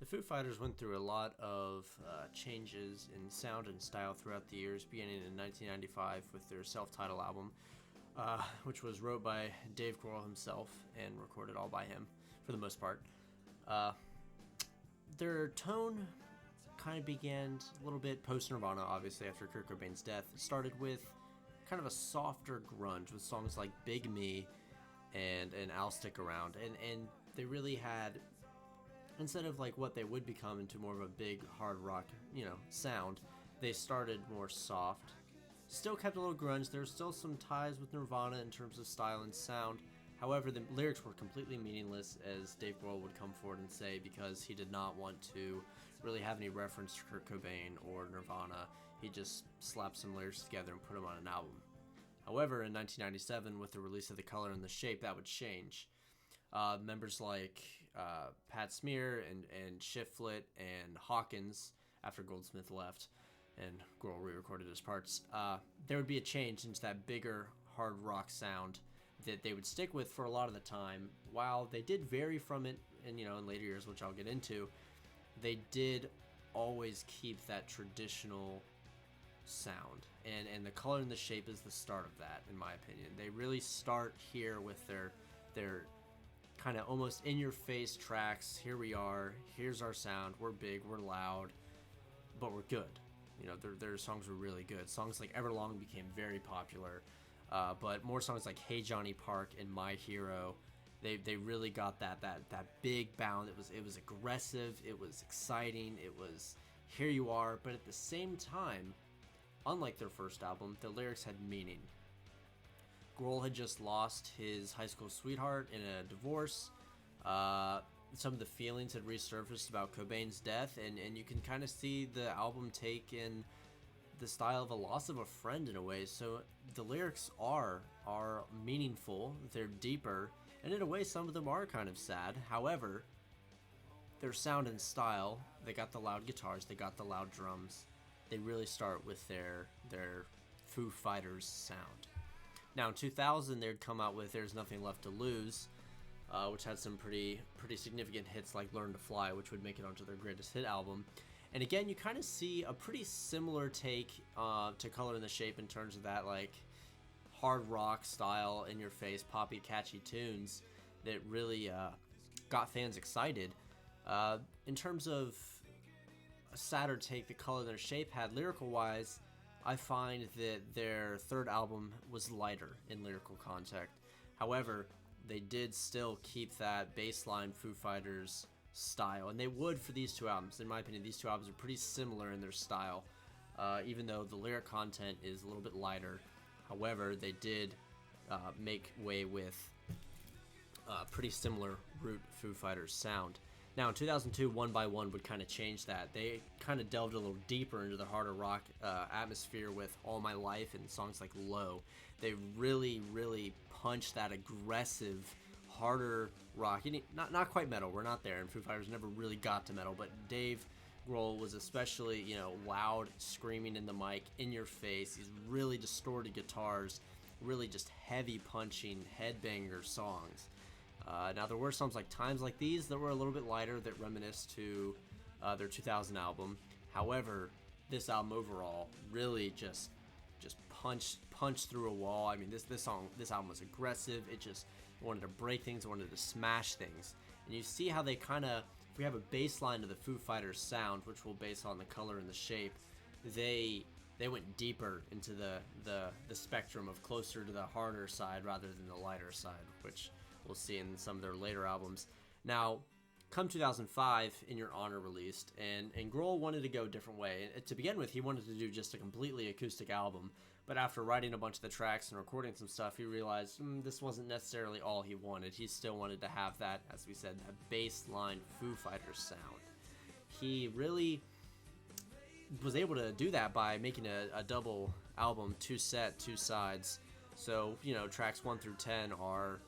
The Foo Fighters went through a lot of changes in sound and style throughout the years, beginning in 1995 with their self-titled album, which was wrote by Dave Grohl himself and recorded all by him for the most part. Their tone kind of began a little bit post-Nirvana, obviously, after Kurt Cobain's death. It started with kind of a softer grunge with songs like Big Me and I'll Stick Around. And they really had, instead of like what they would become into more of a big hard rock, sound, they started more soft. Still kept a little grunge. There's still some ties with Nirvana in terms of style and sound. However, the lyrics were completely meaningless, as Dave Grohl would come forward and say, because he did not want to really have any reference to Kurt Cobain or Nirvana. He just slapped some lyrics together and put them on an album. However, in 1997, with the release of The Color and the Shape, that would change. Members like Pat Smear and Shiflett and Hawkins, after Goldsmith left and Grohl re-recorded his parts, there would be a change into that bigger hard rock sound that they would stick with for a lot of the time. While they did vary from it in later years, which I'll get into, they did always keep that traditional sound, and The Color and the Shape is the start of that, in my opinion. They really start here with their kind of almost in-your-face tracks. Here we are, here's our sound, we're big, we're loud, but we're good. Their songs were really good. Songs like Everlong became very popular, but more songs like Hey Johnny Park and My Hero, they really got that big bound. It was aggressive, it was exciting, it was here you are, but at the same time, unlike their first album, the lyrics had meaning. Grohl had just lost his high school sweetheart in a divorce. Some of the feelings had resurfaced about Cobain's death, and you can kind of see the album take in the style of a loss of a friend in a way. So the lyrics are meaningful, they're deeper, and in a way some of them are kind of sad. However, their sound and style, they got the loud guitars, they got the loud drums. They really start with their Foo Fighters sound. Now in 2000, they'd come out with There's Nothing Left to Lose, which had some pretty significant hits like Learn to Fly, which would make it onto their greatest hit album. And again, you kind of see a pretty similar take to Color and the Shape in terms of that like hard rock style, in your face, poppy, catchy tunes that really got fans excited. In terms of a sadder take The Color and the Shape had lyrical wise, I find that their third album was lighter in lyrical content. However, they did still keep that baseline Foo Fighters style, and they would for these two albums. In my opinion, these two albums are pretty similar in their style, even though the lyric content is a little bit lighter. However, they did make way with pretty similar root Foo Fighters sound. Now in 2002, One by One would kind of change that. They kind of delved a little deeper into the harder rock atmosphere with All My Life and songs like Low. They really punched that aggressive, harder rock. Not quite metal, we're not there, and Foo Fighters never really got to metal, but Dave Grohl was especially, loud, screaming in the mic, in your face. These really distorted guitars, really just heavy punching, headbanger songs. Now there were songs like Times Like These that were a little bit lighter that reminisce to their 2000 album. However, this album overall really just punched through a wall. I mean, this album was aggressive. It just wanted to break things, it wanted to smash things. And you see how they kind of, if we have a baseline of the Foo Fighters sound, which we'll base on The Color and the Shape, they went deeper into the spectrum of closer to the harder side rather than the lighter side, which we'll see in some of their later albums. Now, come 2005, In Your Honor released, and Grohl wanted to go a different way. To begin with, he wanted to do just a completely acoustic album, but after writing a bunch of the tracks and recording some stuff, he realized this wasn't necessarily all he wanted. He still wanted to have that, as we said, that baseline Foo Fighters sound. He really was able to do that by making a double album, two sides. So, tracks 1 through 10 are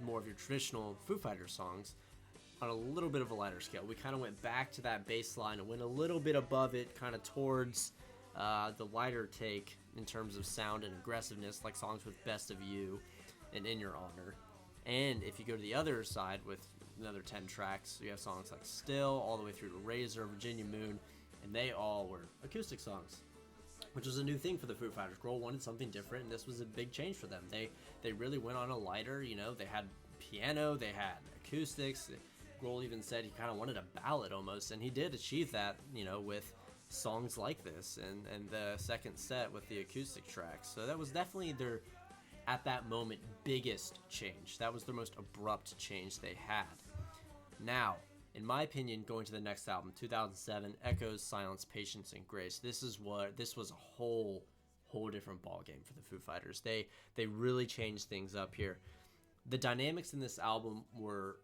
more of your traditional Foo Fighters songs on a little bit of a lighter scale. We kind of went back to that baseline and went a little bit above it, kind of towards the lighter take in terms of sound and aggressiveness, like songs with Best of You and In Your Honor. And if you go to the other side with another 10 tracks. So you have songs like Still, all the way through to Razor, Virginia Moon, and they all were acoustic songs, which was a new thing for the Foo Fighters. Grohl wanted something different, and this was a big change for them. They really went on a lighter, they had piano, they had acoustics. Grohl even said he kind of wanted a ballad almost, and he did achieve that, with songs like this and the second set with the acoustic tracks. So that was definitely their, at that moment, biggest change. That was the most abrupt change they had. Now, in my opinion, going to the next album, 2007, Echoes, Silence, Patience, and Grace. This was a whole different ballgame for the Foo Fighters. They really changed things up here. The dynamics in this album were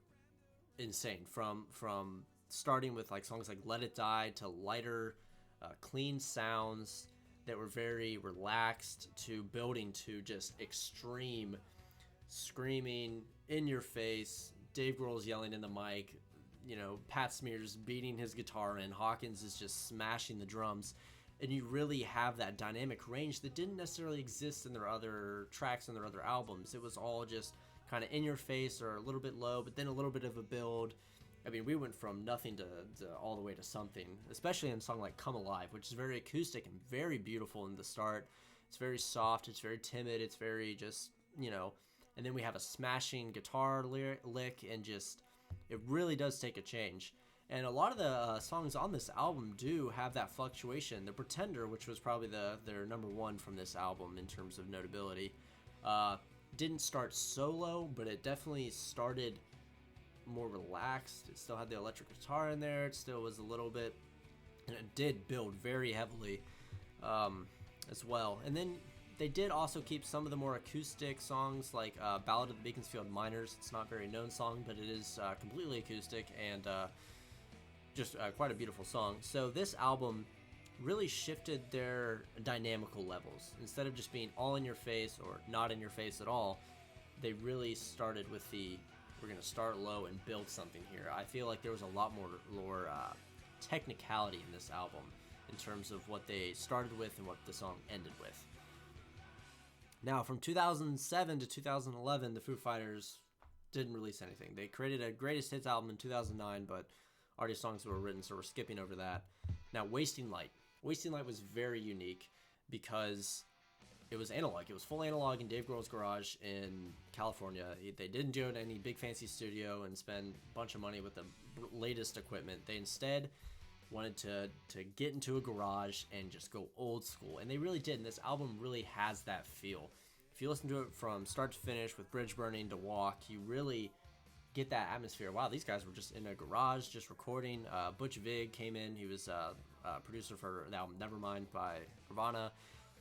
insane. From starting with like songs like Let It Die to lighter, clean sounds that were very relaxed, to building to just extreme screaming, in your face. Dave Grohl's yelling in the mic. Pat Smear's beating his guitar in. Hawkins is just smashing the drums. And you really have that dynamic range that didn't necessarily exist in their other tracks and their other albums. It was all just kind of in your face or a little bit low, but then a little bit of a build. I mean, we went from nothing to all the way to something, especially in a song like Come Alive, which is very acoustic and very beautiful in the start. It's very soft, it's very timid, it's very just, and then we have a smashing guitar lick, and just, it really does take a change. And a lot of the songs on this album do have that fluctuation. The Pretender, which was probably their number one from this album in terms of notability, didn't start solo, but it definitely started more relaxed. It still had the electric guitar in there. It still was a little bit, and it did build very heavily as well. And then they did also keep some of the more acoustic songs, like Ballad of the Beaconsfield Miners. It's not a very known song, but it is completely acoustic and just quite a beautiful song. So this album really shifted their dynamical levels. Instead of just being all in your face or not in your face at all, they really started with we're going to start low and build something here. I feel like there was a lot more technicality in this album in terms of what they started with and what the song ended with. Now, from 2007 to 2011, the Foo Fighters didn't release anything. They created a greatest hits album in 2009, but already songs were written, so we're skipping over that. Now, Wasting Light. Wasting Light was very unique because it was analog. It was full analog in Dave Grohl's garage in California. They didn't do it in any big fancy studio and spend a bunch of money with the latest equipment. They instead wanted to get into a garage and just go old school, and they really did. And this album really has that feel. If you listen to it from start to finish, with Bridge Burning to Walk, you really get that atmosphere. Wow, these guys were just in a garage just recording. Butch Vig came in. He was a producer for the album Nevermind by Nirvana,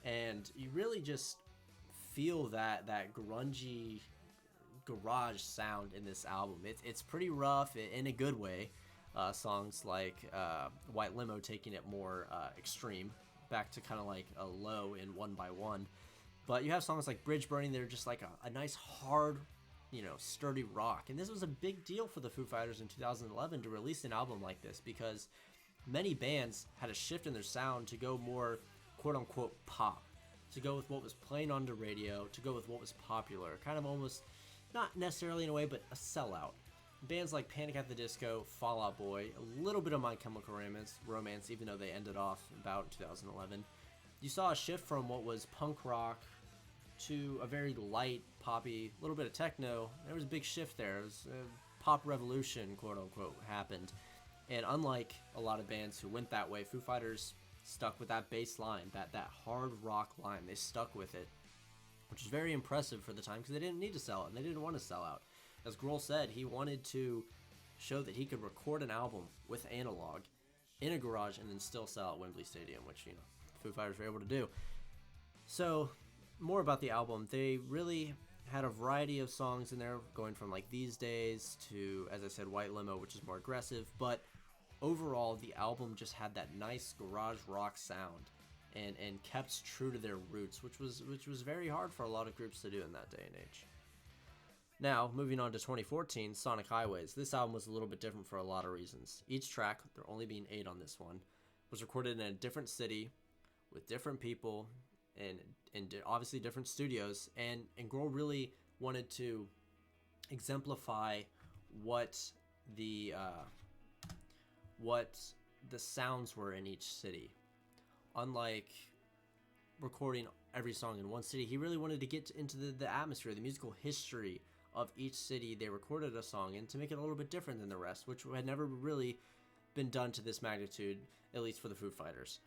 and you really just feel that grungy garage sound in this album. It's pretty rough in a good way. Songs like White Limo taking it more extreme, back to kind of like a low in One by One. But you have songs like Bridge Burning that are just like a nice hard, sturdy rock. And this was a big deal for the Foo Fighters in 2011 to release an album like this, because many bands had a shift in their sound to go more quote-unquote pop, to go with what was playing on the radio, to go with what was popular, kind of almost, not necessarily in a way, but a sellout. Bands like Panic at the Disco, Fall Out Boy, a little bit of My Chemical Romance, even though they ended off about in 2011. You saw a shift from what was punk rock to a very light, poppy, little bit of techno. There was a big shift there. It was a pop revolution, quote-unquote, happened. And unlike a lot of bands who went that way, Foo Fighters stuck with that bass line, that hard rock line. They stuck with it, which is very impressive for the time, because they didn't need to sell it, and they didn't want to sell out. As Grohl said, he wanted to show that he could record an album with analog in a garage and then still sell at Wembley Stadium, which, Foo Fighters were able to do. So, more about the album. They really had a variety of songs in there, going from like These Days to, as I said, White Limo, which is more aggressive, but overall the album just had that nice garage rock sound and kept true to their roots, which was very hard for a lot of groups to do in that day and age. Now, moving on to 2014, Sonic Highways. This album was a little bit different for a lot of reasons. Each track, there only being 8 on this one, was recorded in a different city with different people and obviously different studios. And Grohl really wanted to exemplify what the what the sounds were in each city. Unlike recording every song in one city, he really wanted to get into the atmosphere, the musical history of each city they recorded a song in, to make it a little bit different than the rest, which had never really been done to this magnitude, at least for the Foo Fighters.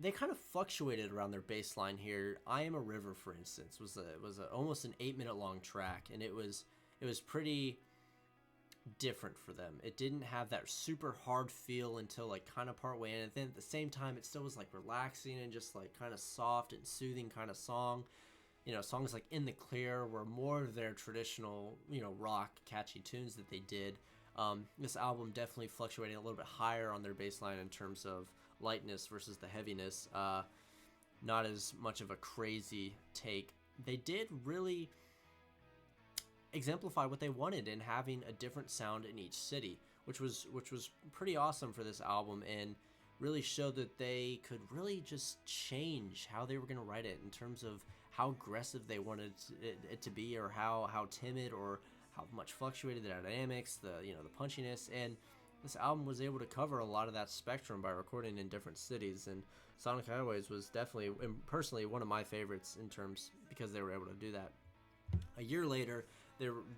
They kind of fluctuated around their bass line here. I Am a River, for instance, was almost an 8-minute long track, and it was pretty different for them. It didn't have that super hard feel until like kind of part way in, and then at the same time it still was like relaxing and just like kind of soft and soothing kind of song. Songs like In the Clear were more of their traditional, rock catchy tunes that they did. This album definitely fluctuating a little bit higher on their bass line in terms of lightness versus the heaviness. Not as much of a crazy take. They did really exemplify what they wanted in having a different sound in each city, which was pretty awesome for this album, and really showed that they could really just change how they were going to write it in terms of how aggressive they wanted it to be, or how timid, or how much fluctuated the dynamics, the punchiness. And this album was able to cover a lot of that spectrum by recording in different cities, and Sonic Highways was definitely, personally, one of my favorites in terms, because they were able to do that. A year later,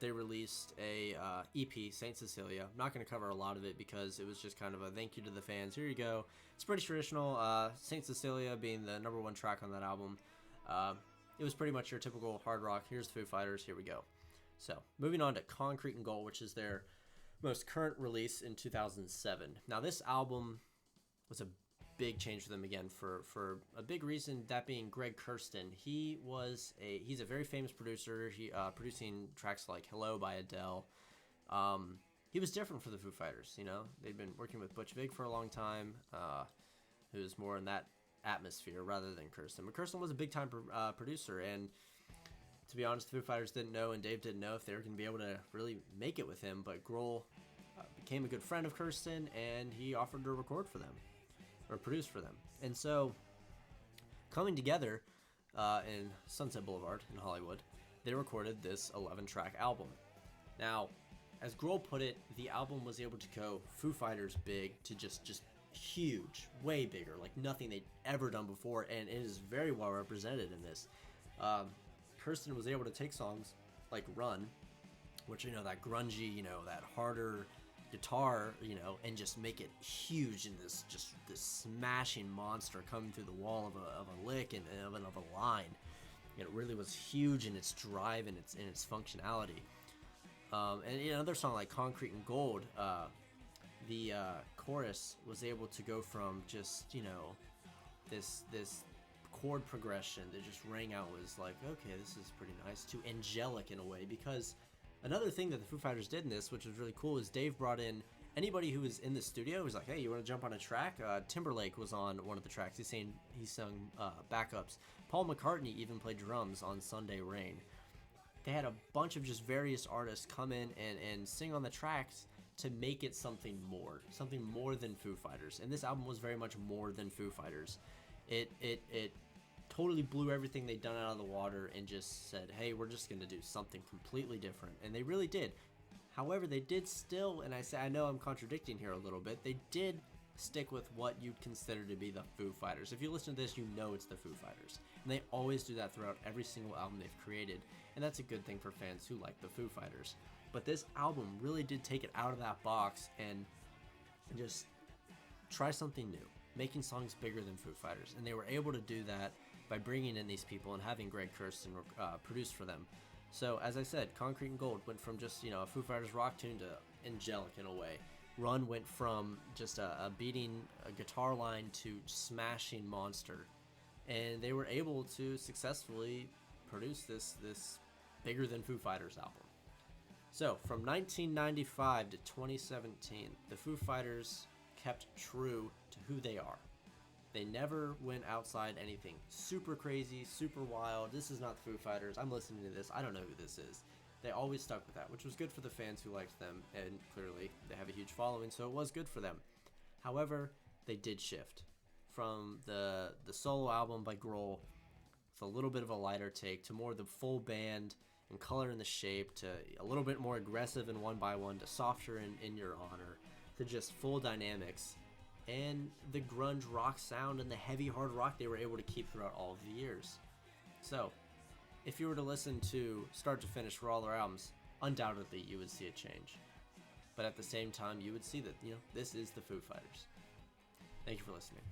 they released a EP, Saint Cecilia. I'm not going to cover a lot of it because it was just kind of a thank you to the fans. Here you go. It's pretty traditional. Saint Cecilia being the number one track on that album. It was pretty much your typical hard rock. Here's the Foo Fighters. Here we go. So, moving on to Concrete and Gold, which is their most current release in 2007. Now, this album was a big change for them again for a big reason, that being Greg Kurstin. He's a very famous producer. He producing tracks like Hello by Adele. He was different for the Foo Fighters. They'd been working with Butch Vig for a long time, who was more in that atmosphere rather than Kurstin. But Kurstin was a big time producer, and to be honest, the Foo Fighters didn't know, and Dave didn't know if they were going to be able to really make it with him. But Grohl became a good friend of Kurstin, and he offered to record for them, or produce for them. And so, coming together in Sunset Boulevard in Hollywood, they recorded this 11-track album. Now, as Grohl put it, the album was able to go Foo Fighters big to just huge, way bigger, like nothing they'd ever done before, and it is very well represented in this. Kurstin was able to take songs like Run, which, that grungy, that harder guitar, and just make it huge in this smashing monster coming through the wall of a lick and of a line. It really was huge in its drive and its functionality. And another song like Concrete and Gold, the chorus was able to go from just this chord progression that just rang out, was like, okay, this is pretty nice, to angelic in a way. Because another thing that the Foo Fighters did in this, which was really cool, is Dave brought in anybody who was in the studio. He was like, hey, you want to jump on a track? Timberlake was on one of the tracks. He sung backups. Paul McCartney even played drums on Sunday Rain. They had a bunch of just various artists come in and sing on the tracks to make it something more than Foo Fighters. And this album was very much more than Foo Fighters. It totally blew everything they'd done out of the water and just said, hey, we're just going to do something completely different. And they really did. However, they did still, and I know I'm contradicting here a little bit, they did stick with what you'd consider to be the Foo Fighters. If you listen to this, you know it's the Foo Fighters. And they always do that throughout every single album they've created. And that's a good thing for fans who like the Foo Fighters. But this album really did take it out of that box and just try something new, making songs bigger than Foo Fighters. And they were able to do that by bringing in these people and having Greg Kurstin produce for them. So, as I said, Concrete and Gold went from just, a Foo Fighters rock tune to angelic in a way. Run went from just a beating a guitar line to smashing monster. And they were able to successfully produce this bigger than Foo Fighters album. So, from 1995 to 2017, the Foo Fighters kept true to who they are. They never went outside anything super crazy, super wild. This is not the Foo Fighters. I'm listening to this. I don't know who this is. They always stuck with that, which was good for the fans who liked them, and clearly they have a huge following, so it was good for them. However, they did shift from the solo album by Grohl with a little bit of a lighter take to more the full band and color in the shape to a little bit more aggressive in 1x1 to softer in Your Honor to just full dynamics, and the grunge rock sound and the heavy hard rock they were able to keep throughout all of the years. So, if you were to listen to start to finish for all their albums, undoubtedly you would see a change. But at the same time, you would see that, this is the Foo Fighters. Thank you for listening.